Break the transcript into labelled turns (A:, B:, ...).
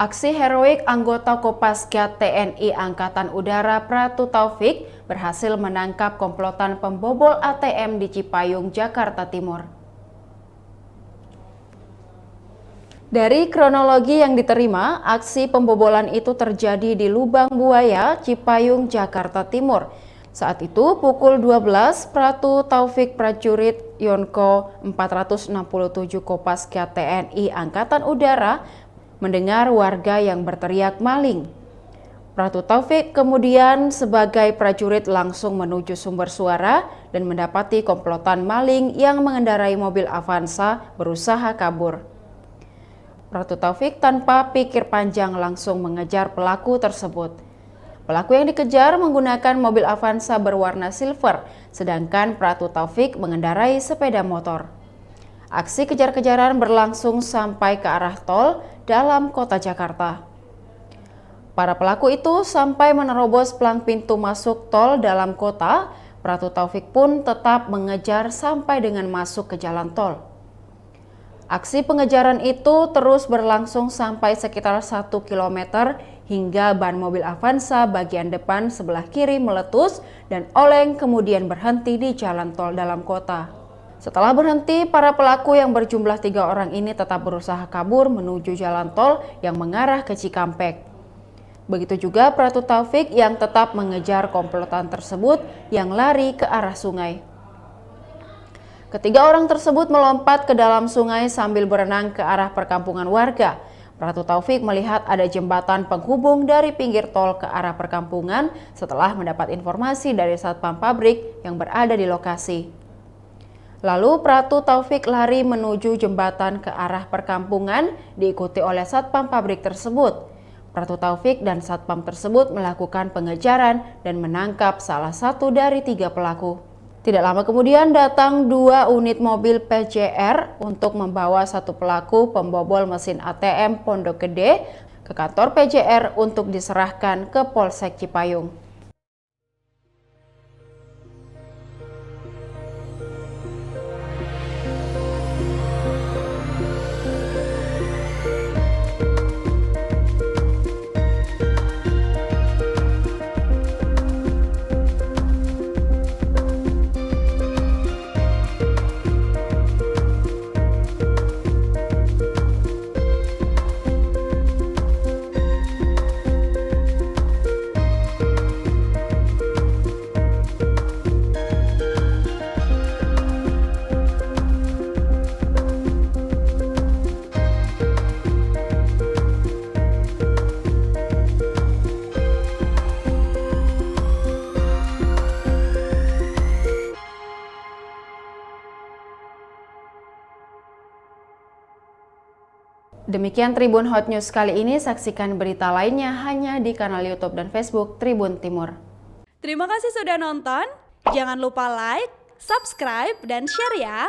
A: Aksi heroik anggota Kopasgat TNI Angkatan Udara Pratu Taufik berhasil menangkap komplotan pembobol ATM di Cipayung, Jakarta Timur. Dari kronologi yang diterima, aksi pembobolan itu terjadi di Lubang Buaya, Cipayung, Jakarta Timur. Saat itu pukul 12, Pratu Taufik prajurit Yonko 467 Kopasgat TNI Angkatan Udara mendengar warga yang berteriak maling. Pratu Taufik kemudian sebagai prajurit langsung menuju sumber suara dan mendapati komplotan maling yang mengendarai mobil Avanza berusaha kabur. Pratu Taufik tanpa pikir panjang langsung mengejar pelaku tersebut. Pelaku yang dikejar menggunakan mobil Avanza berwarna silver, sedangkan Pratu Taufik mengendarai sepeda motor. Aksi kejar-kejaran berlangsung sampai ke arah tol dalam kota Jakarta. Para pelaku itu sampai menerobos pelang pintu masuk tol dalam kota. Pratu Taufik pun tetap mengejar sampai dengan masuk ke jalan tol. Aksi pengejaran itu terus berlangsung sampai sekitar 1 km hingga ban mobil Avanza bagian depan sebelah kiri meletus dan oleng kemudian berhenti di jalan tol dalam kota. Setelah berhenti, para pelaku yang berjumlah 3 orang ini tetap berusaha kabur menuju jalan tol yang mengarah ke Cikampek. Begitu juga Pratu Taufik yang tetap mengejar komplotan tersebut yang lari ke arah sungai. Ketiga orang tersebut melompat ke dalam sungai sambil berenang ke arah perkampungan warga. Pratu Taufik melihat ada jembatan penghubung dari pinggir tol ke arah perkampungan setelah mendapat informasi dari satpam pabrik yang berada di lokasi. Lalu Pratu Taufik lari menuju jembatan ke arah perkampungan diikuti oleh satpam pabrik tersebut. Pratu Taufik dan satpam tersebut melakukan pengejaran dan menangkap salah satu dari 3 pelaku. Tidak lama kemudian datang 2 unit mobil PJR untuk membawa 1 pelaku pembobol mesin ATM Pondok Gede ke kantor PJR untuk diserahkan ke Polsek Cipayung. Demikian Tribun Hot News kali ini, saksikan berita lainnya hanya di kanal YouTube dan Facebook Tribun Timur.
B: Terima kasih sudah nonton, jangan lupa like, subscribe, dan share ya!